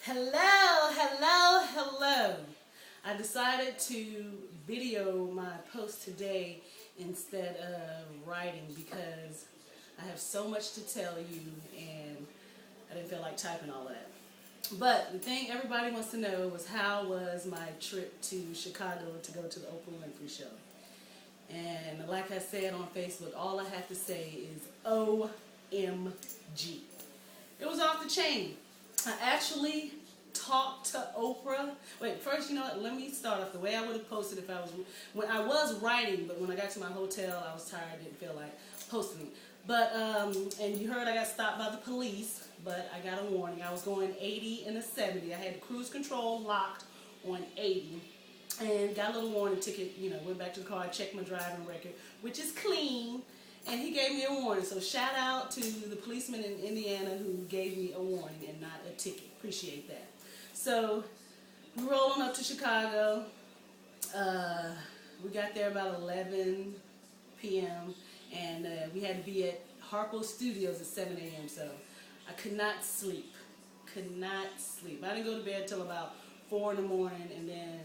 Hello, hello, hello. I decided to video my post today instead of writing because I have so much to tell you and I didn't feel like typing all that. But the thing everybody wants to know was how was my trip to Chicago to go to the OPRAH WINFREY Show. And like I said on Facebook, all I have to say is OMG. It was off the chain. I actually talked to Oprah. Wait, first, you know what? Let me start off the way I would have posted if I was, when I was writing, but when I got to my hotel, I was tired, didn't feel like posting. But, and you heard I got stopped by the police, but I got a warning. I was going 80 and a 70. I had the cruise control locked on 80. And got a little warning ticket, you know, went back to the car, checked my driving record, which is clean. And he gave me a warning. So shout out to the policeman in Indiana who gave me a warning and not a ticket. Appreciate that. So we rolling up to Chicago. We got there about 11 p.m. and we had to be at Harpo Studios at 7 a.m. So I could not sleep. Could not sleep. I didn't go to bed until about 4 in the morning and then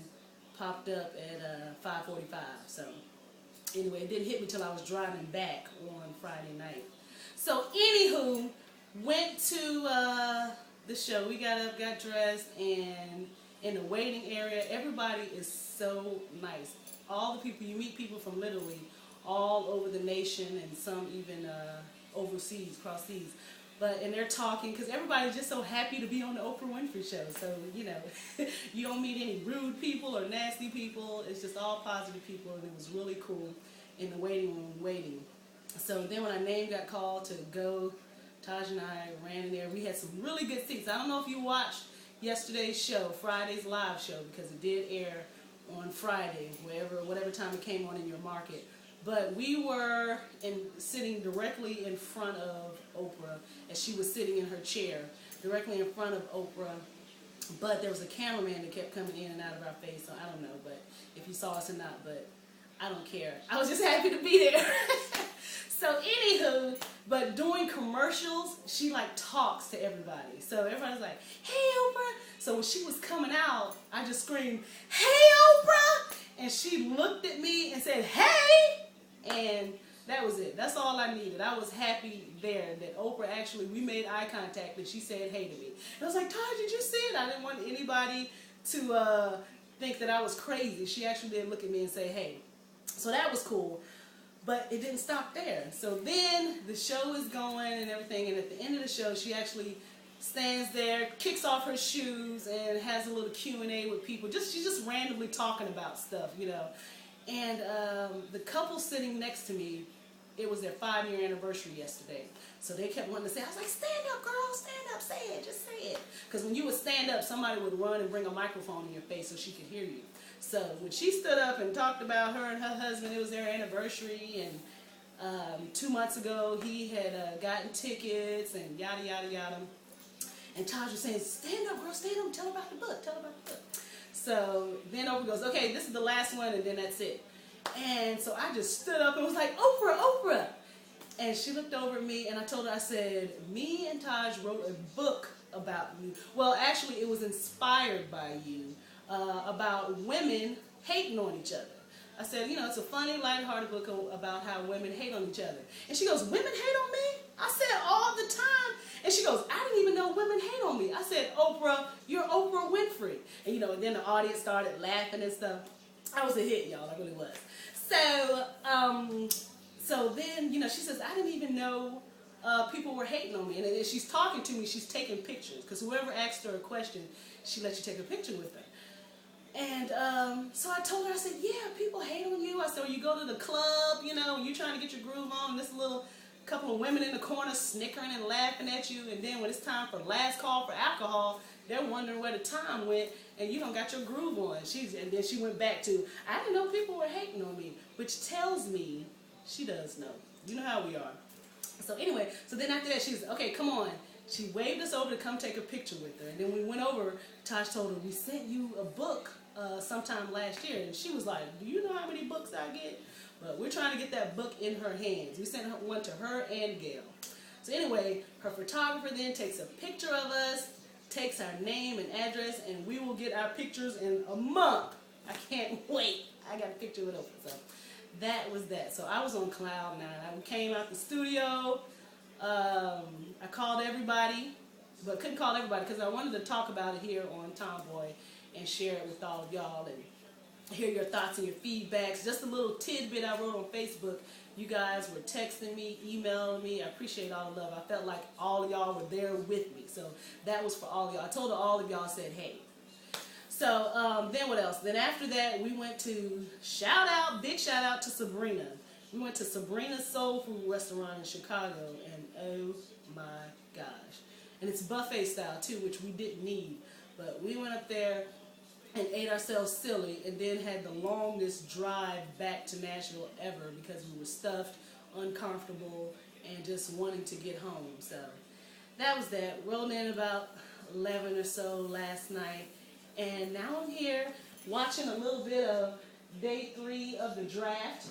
popped up at 5:45. So anyway, it didn't hit me till I was driving back on Friday night. So anywho, went to the show. We got up, got dressed, and in the waiting area, everybody is so nice. All the people, you meet people from literally all over the nation and some even overseas, cross seas. And they're talking because everybody's just so happy to be on the Oprah Winfrey Show. So, you know, you don't meet any rude people or nasty people. It's just all positive people, and it was really cool in the waiting room waiting. So then when our name got called to go, Taj and I ran in there. We had some really good seats. I don't know if you watched yesterday's show, Friday's live show, because it did air on Friday, whatever time it came on in your market. But we were sitting directly in front of Oprah as she was sitting in her chair, directly in front of Oprah. But there was a cameraman that kept coming in and out of our face, so I don't know but if you saw us or not, but I don't care. I was just happy to be there. So anywho, but doing commercials, she like talks to everybody. So everybody's like, hey Oprah. So when she was coming out, I just screamed, hey Oprah. And she looked at me and said, hey. And that was it. That's all I needed. I was happy there that Oprah actually, we made eye contact and she said hey to me. And I was like, Todd, did you see it? I didn't want anybody to think that I was crazy. She actually did look at me and say hey. So that was cool. But it didn't stop there. So then the show is going and everything. And at the end of the show, she actually stands there, kicks off her shoes, and has a little Q&A with people. She's just randomly talking about stuff, you know. And the couple sitting next to me, it was their 5-year anniversary yesterday. So they kept wanting to say, I was like, stand up, girl, stand up, say it, just say it. Because when you would stand up, somebody would run and bring a microphone in your face so she could hear you. So when she stood up and talked about her and her husband, it was their anniversary. And 2 months ago, he had gotten tickets and yada, yada, yada. And Taj was saying, stand up, girl, stand up, tell her about the book, tell her about the book. So then Oprah goes, okay, this is the last one, and then that's it. And so I just stood up and was like, Oprah, Oprah. And she looked over at me, and I told her, I said, me and Taj wrote a book about you. Well, actually, it was inspired by you, about women hating on each other. I said, you know, it's a funny, lighthearted book about how women hate on each other. And she goes, women hate on me? I said, all the time. And she goes, I didn't even know women hate on me. I said, Oprah, you're Oprah Winfrey. And, you know, then the audience started laughing and stuff. I was a hit, y'all. I really was. So then, you know, she says, I didn't even know people were hating on me. And then she's talking to me. She's taking pictures. Because whoever asked her a question, she let you take a picture with her. And so I told her, I said, yeah, people hate on you. I said, when you go to the club, you know, you're trying to get your groove on, and this little couple of women in the corner snickering and laughing at you, and then when it's time for last call for alcohol, they're wondering where the time went, and you don't got your groove on. And then she went back to, I didn't know people were hating on me, which tells me she does know. You know how we are. So anyway, so then after that, she said, okay, come on. She waved us over to come take a picture with her, and then we went over. Taj told her, we sent you a book sometime last year, and she was like, do you know how many books I get? But we're trying to get that book in her hands. We sent one to her and Gail. So anyway, her photographer then takes a picture of us, takes our name and address, and we will get our pictures in a month. I can't wait. I got a picture with Oprah. So that was that. So I was on cloud nine. I came out the studio. I called everybody, but couldn't call everybody because I wanted to talk about it here on Tomboy and share it with all of y'all and hear your thoughts and your feedbacks. Just a little tidbit I wrote on Facebook. You guys were texting me, emailing me. I appreciate all the love. I felt like all of y'all were there with me. So that was for all of y'all. I told all of y'all, said, hey. So then what else? Then after that, we went to big shout out to Sabrina. We went to Sabrina's Soul Food Restaurant in Chicago, and oh my gosh. And it's buffet style too, which we didn't need. But we went up there and ate ourselves silly, and then had the longest drive back to Nashville ever because we were stuffed, uncomfortable, and just wanting to get home. So that was that. Rolled in about 11 or so last night, and now I'm here watching a little bit of day 3 of the draft,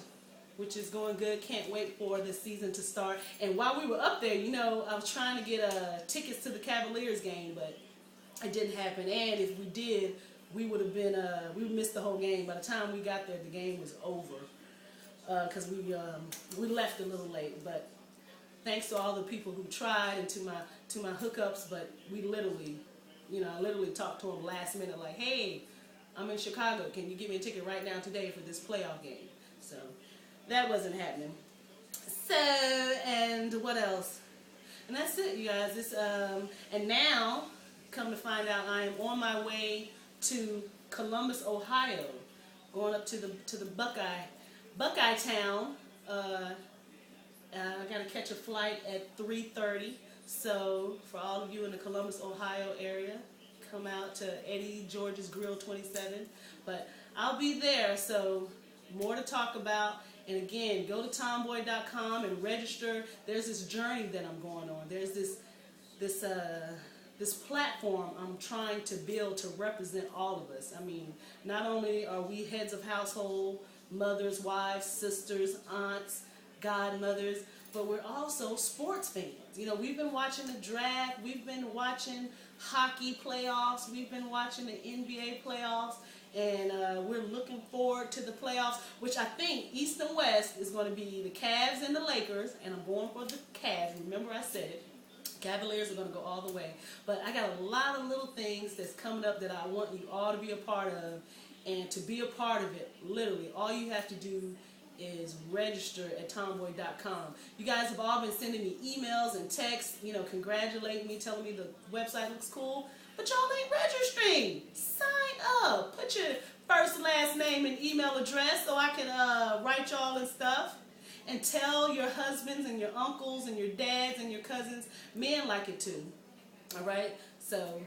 which is going good. Can't wait for the season to start. And while we were up there, you know, I was trying to get tickets to the Cavaliers game, but it didn't happen. And if we did, we would have been, we missed the whole game. By the time we got there, the game was over because we left a little late. But thanks to all the people who tried and to my hookups, but we literally, you know, I literally talked to them last minute like, hey, I'm in Chicago. Can you give me a ticket right now today for this playoff game? So that wasn't happening. So, and what else? And that's it, you guys. This, and now, come to find out, I am on my way to Columbus, Ohio, going up to the Buckeye Town. I got to catch a flight at 3:30. So for all of you in the Columbus, Ohio area, come out to Eddie George's Grill 27. But I'll be there, so more to talk about. And again, go to tomboy.com and register. There's this journey that I'm going on. There's this platform I'm trying to build to represent all of us. I mean, not only are we heads of household, mothers, wives, sisters, aunts, godmothers, but we're also sports fans. You know, we've been watching the draft, we've been watching hockey playoffs, we've been watching the NBA playoffs, and we're looking forward to the playoffs, which I think East and West is going to be the Cavs and the Lakers, and I'm going for the Cavs. Remember I said it. Cavaliers are going to go all the way. But I got a lot of little things that's coming up that I want you all to be a part of. And to be a part of it, literally, all you have to do is register at tomboy.com. You guys have all been sending me emails and texts, you know, congratulating me, telling me the website looks cool. But y'all ain't registering. Sign up. Put your first, last name, and email address so I can write y'all and stuff. And tell your husbands and your uncles and your dads and your cousins. Men like it too. All right? So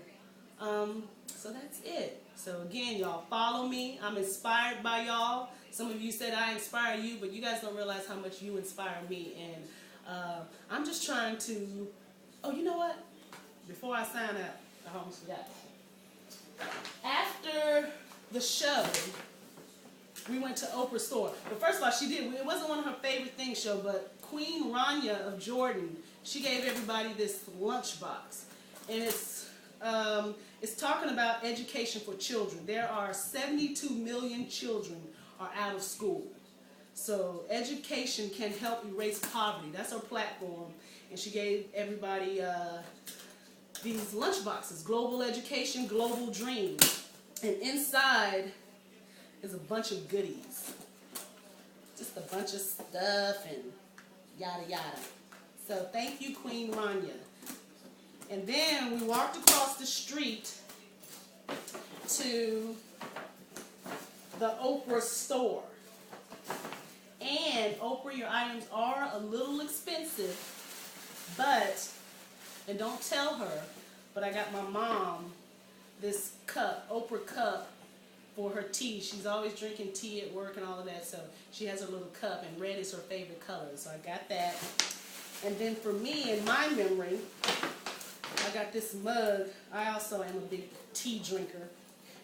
that's it. So again, y'all follow me. I'm inspired by y'all. Some of you said I inspire you, but you guys don't realize how much you inspire me. And I'm just trying to, oh, you know what? Before I sign out, I almost forgot. After the show, we went to Oprah's store. But first of all, it wasn't one of her favorite things show, but Queen Rania of Jordan, she gave everybody this lunchbox. And it's talking about education for children. There are 72 million children are out of school. So education can help erase poverty. That's her platform. And she gave everybody these lunchboxes, Global Education, Global Dreams. And inside is a bunch of goodies. Just a bunch of stuff and yada yada. So thank you, Queen Rania. And then we walked across the street to the Oprah store. And Oprah, your items are a little expensive, but, and don't tell her, but I got my mom this cup, Oprah cup, for her tea. She's always drinking tea at work and all of that, so she has her little cup, and red is her favorite color, so I got that. And then for me, in my memory, I got this mug. I also am a big tea drinker.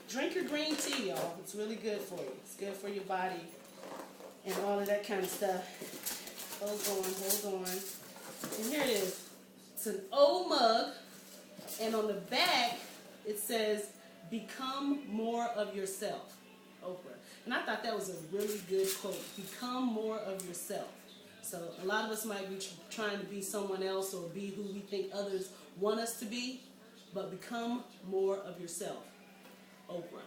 Drink your green tea, y'all. It's really good for you. It's good for your body and all of that kind of stuff. Hold on. And here it is. It's an old mug, and on the back, It says, become more of yourself, Oprah. And I thought that was a really good quote. Become more of yourself. So a lot of us might be trying to be someone else or be who we think others want us to be, but become more of yourself, Oprah.